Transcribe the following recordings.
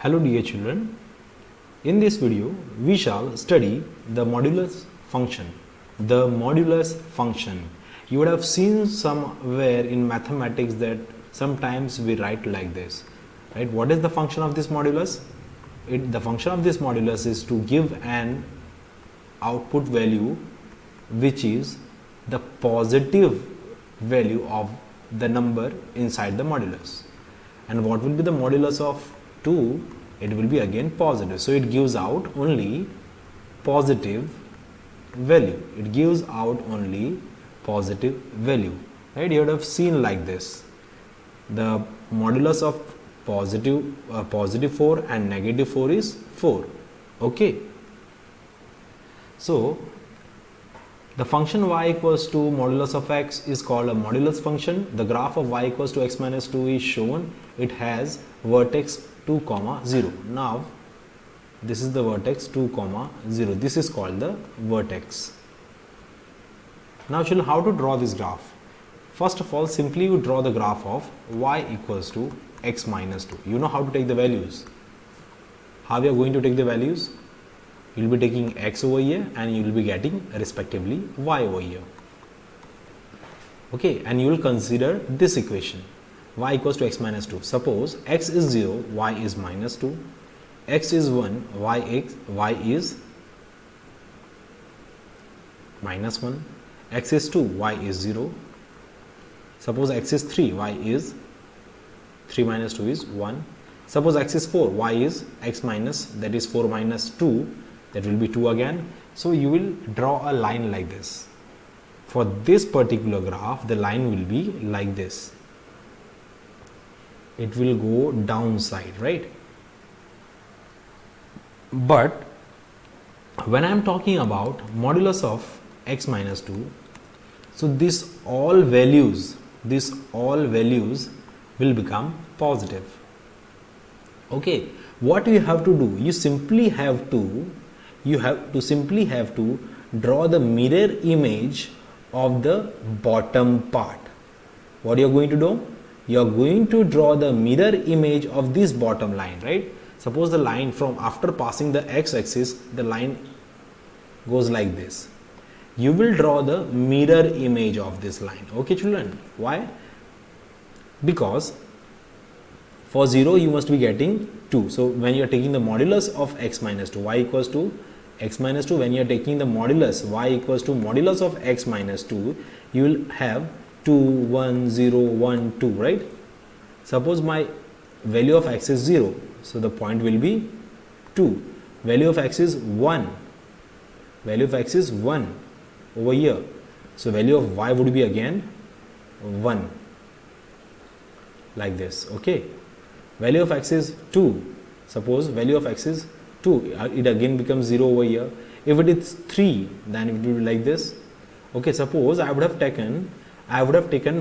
Hello dear children, in this video we shall study the modulus function. The modulus function. You would have seen somewhere in mathematics that sometimes we write like this, right? What is the function of this modulus? The function of this modulus is to give an output value which is the positive value of the number inside the modulus. And what will be the modulus of 2? It will be again positive. So it gives out only positive value. It gives out only positive value. Right? You would have seen like this. The modulus of positive 4 and negative 4 is 4. Okay. So the function y equals to modulus of x is called a modulus function. The graph of y equals to x minus 2 is shown. It has vertex 2, 0. Now this is the vertex 2, 0. This is called the vertex. Now children, how to draw this graph? First of all, simply you draw the graph of y equals to x minus 2. You know how to take the values. How we are going to take the values? You will be taking x over here and you will be getting respectively y over here. Okay, and you will consider this equation y equals to x minus 2. Suppose x is 0, y is minus 2, x is 1, y is minus 1, x is 2, y is 0. Suppose x is 3, y is 3 minus 2 is 1. Suppose x is 4, y is x minus, that is 4 minus 2, that will be 2 again. So you will draw a line like this. For this particular graph, the line will be like this. It will go downside, right? But when I am talking about modulus of x minus 2, so this all values will become positive. Okay, what you have to do? You simply have to draw the mirror image of the bottom part. What you are going to do? You are going to draw the mirror image of this bottom line, right? Suppose the line from after passing the x-axis, the line goes like this. You will draw the mirror image of this line. Okay children, why? Because for 0 you must be getting 2. So when you are taking the modulus of x minus 2, y equals to x minus 2, when you are taking the modulus y equals to modulus of x minus 2, you will have 2, 1, 0, 1, 2, right? Suppose my value of x is 0, so the point will be 2. Value of x is 1. Value of x is 1 over here. So value of y would be again 1. Like this, okay? Value of x is 2. Suppose value of x is 2. It again becomes 0 over here. If it is 3, then it will be like this. Okay, suppose I would have taken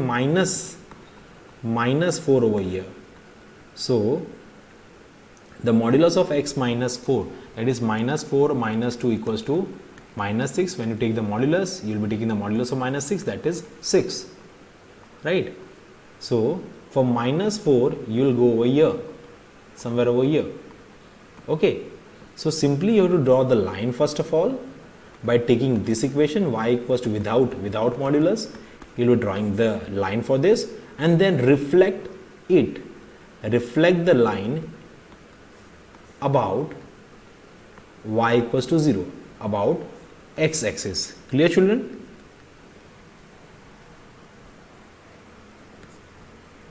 minus 4 over here. So the modulus of x minus 4, that is minus 4 minus 2 equals to minus 6. When you take the modulus, you will be taking the modulus of minus 6, that is 6, right? So for minus 4 you will go over here, somewhere over here. Okay, so simply you have to draw the line first of all by taking this equation y equals to without modulus. You will be drawing the line for this and then reflect the line about y equals to 0, about x-axis. Clear children?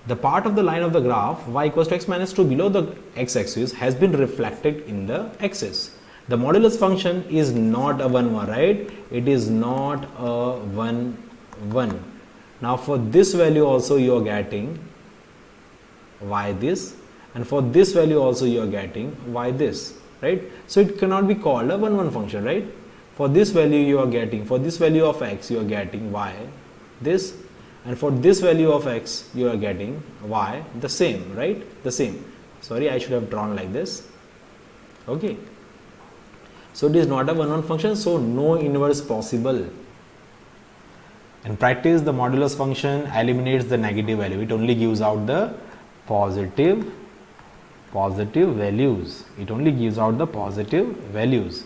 The part of the line of the graph y equals to x minus 2 below the x-axis has been reflected in the axis. The modulus function is not a 1, 1, right? It is not a 1, 1. Now for this value also you are getting y this, and for this value also you are getting y this, right? So it cannot be called a 1, 1 function, right? For this value you are getting, for this value of x you are getting y this, and for this value of x you are getting y the same, right? The same. Sorry, I should have drawn like this. Okay. So it is not a 1, 1 function, so no inverse possible. In practice, the modulus function eliminates the negative value. It only gives out the positive positive values. It only gives out the positive values.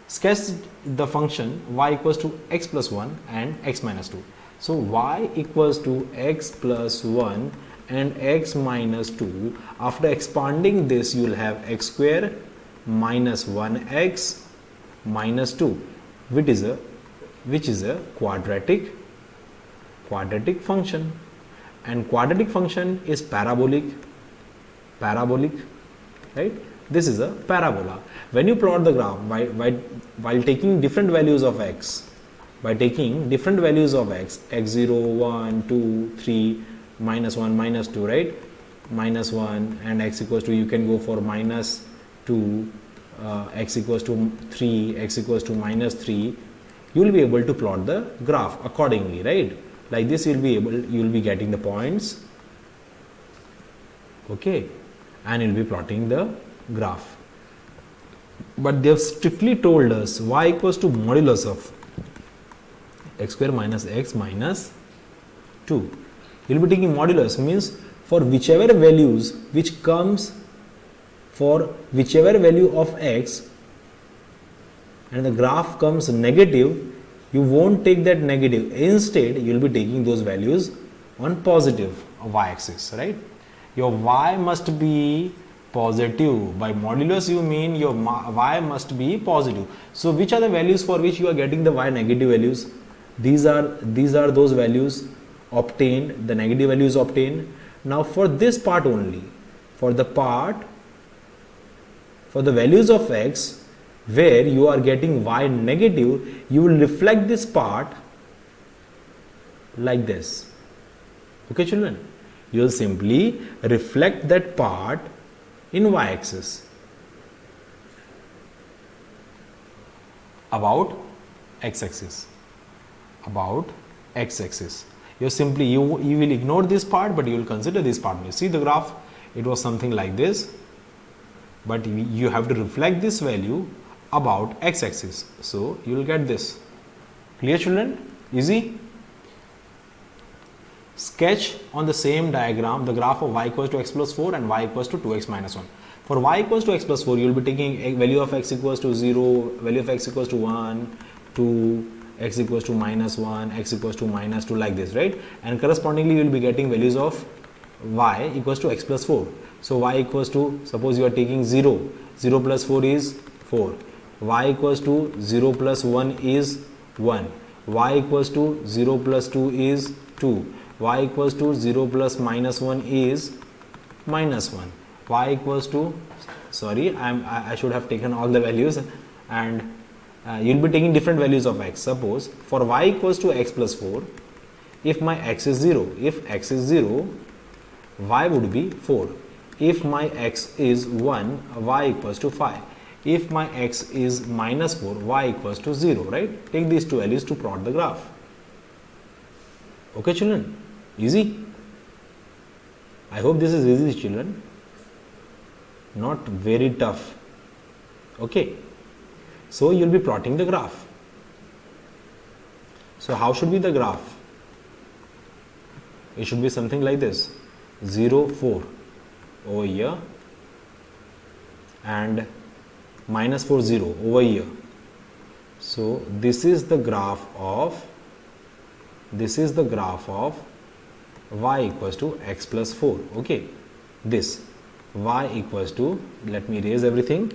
Sketch the function y equals to x plus 1 and x minus 2. So y equals to x plus 1 and x minus 2. After expanding this, you will have x square minus 1x minus 2, which is a quadratic function, and quadratic function is parabolic, right? This is a parabola. When you plot the graph while taking different values of x, x0, 1, 2, 3, minus 1, minus 2, right? Minus 1 and x equals to, you can go for minus 2, x equals to 3, x equals to minus 3. You will be able to plot the graph accordingly, right? Like this, you will be getting the points, okay, and you will be plotting the graph. But they have strictly told us y equals to modulus of x square minus x minus 2. You will be taking modulus, means for whichever values which comes, for whichever value of x and the graph comes negative, you won't take that negative. Instead, you will be taking those values on positive y-axis, right? Your y must be positive. By modulus, you mean your y must be positive. So, which are the values for which you are getting the y negative values? These are those values obtained, the negative values obtained. Now, for this part only, for the values of x where you are getting y negative, you will reflect this part like this. Okay, children, you will simply reflect that part in y-axis about x-axis. You simply you will ignore this part, but you will consider this part. You see the graph, it was something like this, but you have to reflect this value about x-axis, so you will get this. Clear, children? Easy. Sketch on the same diagram the graph of y equals to x plus 4 and y equals to 2x minus 1. For y equals to x plus 4, you will be taking a value of x equals to 0, value of x equals to 1, 2, x equals to minus 1, x equals to minus 2, like this, right? And correspondingly, you will be getting values of y equals to x plus 4. So y equals to, suppose you are taking 0, 0 plus 4 is 4, y equals to 0 plus 1 is 1, y equals to 0 plus 2 is 2, y equals to 0 plus minus 1 is minus 1, y equals to, sorry, I should have taken all the values, and you will be taking different values of x. Suppose for y equals to x plus 4, if my x is 0, y would be 4. If my x is 1, y equals to 5. If my x is minus 4, y equals to 0, right? Take these two values to plot the graph. Okay, children? Easy? I hope this is easy, children. Not very tough. Okay. So, you will be plotting the graph. So, how should be the graph? It should be something like this. 0, 4 over here and minus 4, 0 over here. So, this is the graph of y equals to x plus 4. Okay, this y equals to, let me erase everything.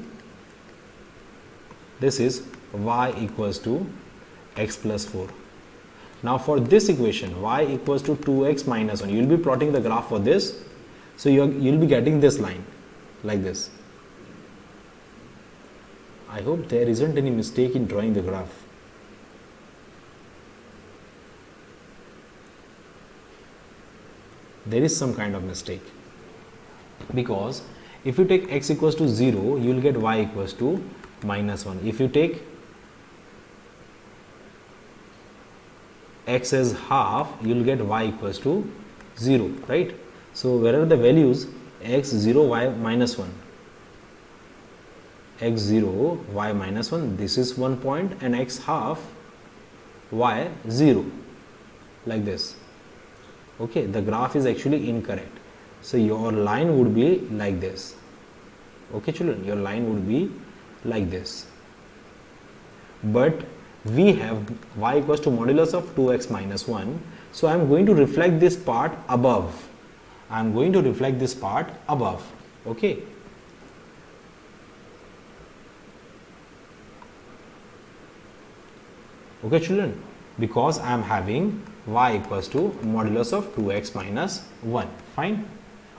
This is y equals to x plus 4. Now for this equation, y equals to 2x minus 1, you will be plotting the graph for this. So you will be getting this line like this. I hope there isn't any mistake in drawing the graph. There is some kind of mistake, because if you take x equals to 0, you will get y equals to minus 1. If you take x as half, you will get y equals to 0, right? So, where are the values? X 0, y minus 1, x 0, y minus 1, this is 1 point, and x half, y 0, like this. Okay, the graph is actually incorrect. So your line would be like this. Okay children, your line would be like this. But we have y equals to modulus of 2x minus 1. So I am going to reflect this part above. I am going to reflect this part above. Okay. Okay children, because I am having y equals to modulus of 2x minus 1. Fine.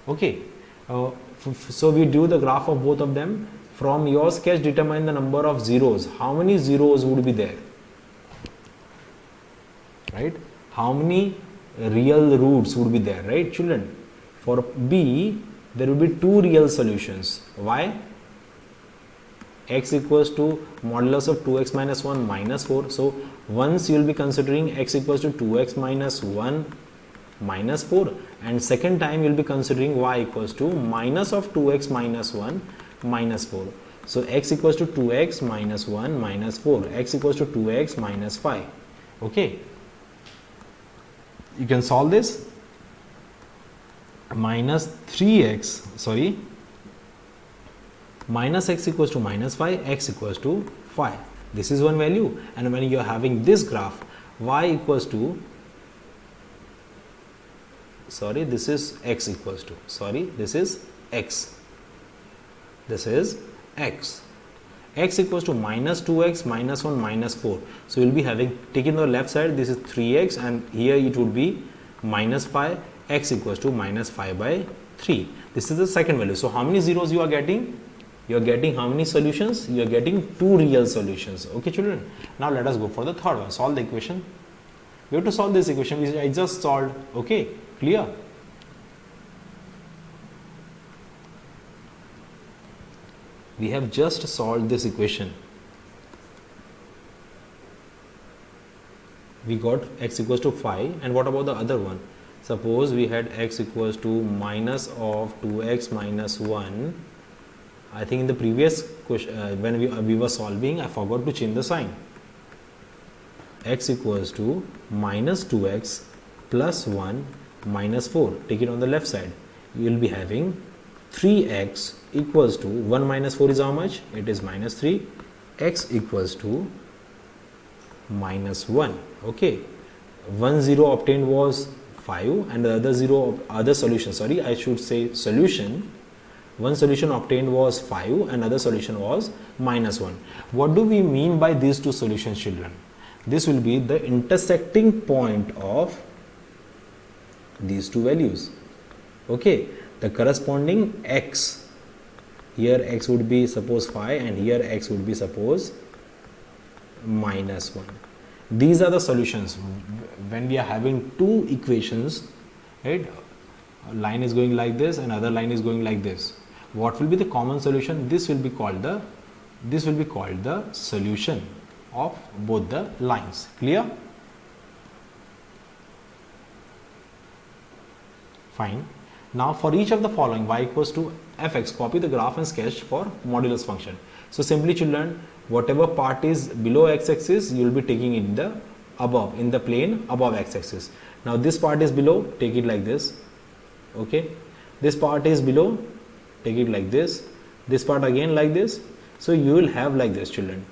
Okay. So we do the graph of both of them. From your sketch, determine the number of zeros. How many zeros would be there? Right? How many real roots would be there? Right, children? For B, there will be two real solutions. Why? X equals to modulus of 2x minus 1 minus 4. So once you will be considering x equals to 2x minus 1 minus 4, and second time you will be considering y equals to minus of 2x minus 1 minus 4. So x equals to 2x minus 1 minus 4, x equals to 2x minus 5. Okay, you can solve this. Minus 3x, sorry, minus x equals to minus 5, x equals to 5. This is one value, and when you are having this graph, y equals to, sorry, this is x equals to, sorry, this is x, this is x, x equals to minus 2x minus 1 minus 4. So we will be having, taking the left side, this is 3x, and here it would be minus 5, x equals to minus 5 by 3. This is the second value. So how many zeros you are getting? You are getting how many solutions? You are getting two real solutions. Okay children, now let us go for the third one. Solve the equation. We have to solve this equation which I just solved. Okay, clear? We have just solved this equation. We got x equals to 5, and what about the other one? Suppose we had x equals to minus of 2x minus 1. I think in the previous question, when we were solving, I forgot to change the sign. X equals to minus 2x plus 1 minus 4. Take it on the left side. You will be having 3x equals to 1 minus 4 is how much? It is minus 3. X equals to minus 1. Okay. One zero obtained was 5, and the other solution, sorry, I should say solution. One solution obtained was 5, and other solution was minus 1. What do we mean by these two solutions, children? This will be the intersecting point of these two values. Okay, the corresponding x, here x would be suppose 5, and here x would be suppose minus 1. These are the solutions when we are having two equations, right? A line is going like this and other line is going like this. What will be the common solution? This will be called the solution of both the lines. Clear? Fine. Now for each of the following, y equals to fx, copy the graph and sketch for modulus function. So simply children, whatever part is below x-axis, you will be taking it in the above, in the plane above x-axis. Now this part is below, take it like this. Okay, this part is below, take it like this. This part again like this. So you will have like this, children,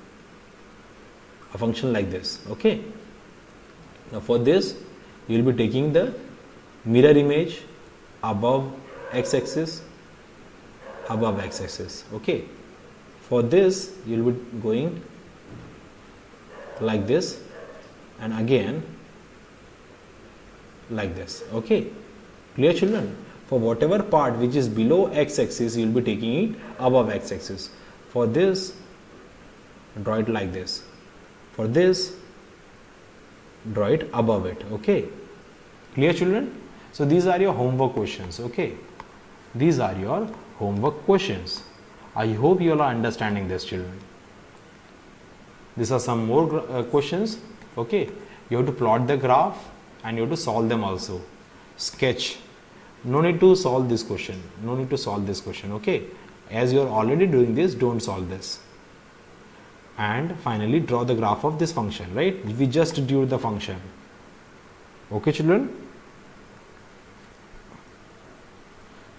a function like this. Okay, now for this you will be taking the mirror image above x-axis, above x-axis. Okay, for this you will be going like this, and again like this. Okay, clear children? For whatever part which is below x-axis, you will be taking it above x-axis. For this, draw it like this. For this, draw it above it. Okay, clear children? So these are your homework questions. Okay, these are your homework questions. I hope you all are understanding this, children. These are some more questions. Okay, you have to plot the graph and you have to solve them also. Sketch. No need to solve this question. No need to solve this question. Okay, as you are already doing this, don't solve this. And finally, draw the graph of this function. Right? We just drew the function. Okay, children.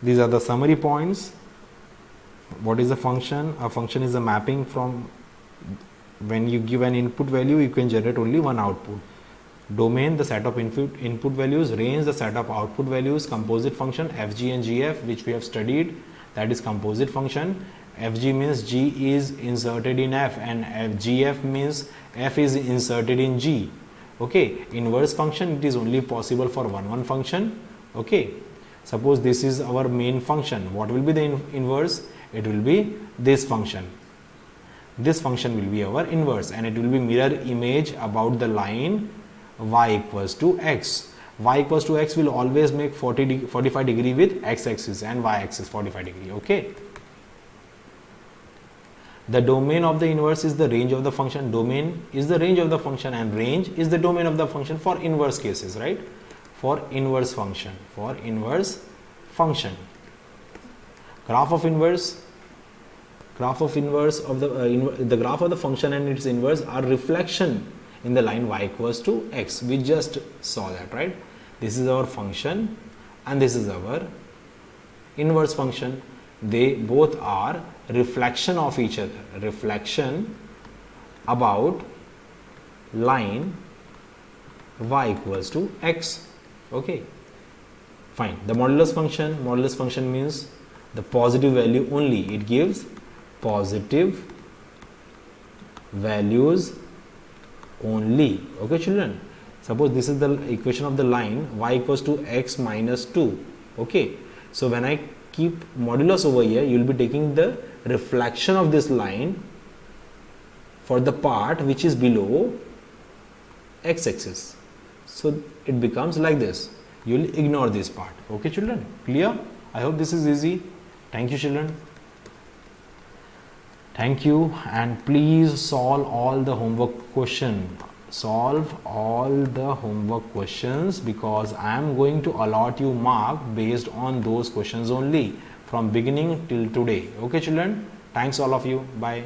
These are the summary points. What is a function? A function is a mapping from when you give an input value, you can generate only one output. Domain, the set of input values. Range, the set of output values. Composite function, fg and gf, which we have studied, that is composite function. Fg means g is inserted in f, and gf means f is inserted in g. Okay, inverse function, it is only possible for one function. Okay, suppose this is our main function. What will be the inverse? It will be this function. This function will be our inverse, and it will be mirror image about the line y equals to x. Y equals to x will always make 45 degree with x axis and y axis 45 degree. Okay. The domain of the inverse is the range of the function. Domain is the range of the function, and range is the domain of the function for inverse cases, right? For inverse function. For inverse function. Graph of inverse. Graph of inverse of the graph of the function and its inverse are reflection in the line y equals to x. We just saw that, right? This is our function and this is our inverse function. They both are reflection of each other. Reflection about line y equals to x. Okay, fine. The modulus function means the positive value only. It gives positive values only. Okay, children, suppose this is the equation of the line y equals to x minus 2. Okay, so when I keep modulus over here, you will be taking the reflection of this line for the part which is below x axis, so it becomes like this. You will ignore this part. Okay, children, clear? I hope this is easy. Thank you, children. Thank you, and please solve all the homework question. Solve all the homework questions, because I am going to allot you mark based on those questions only from beginning till today. Okay, children, thanks all of you. Bye.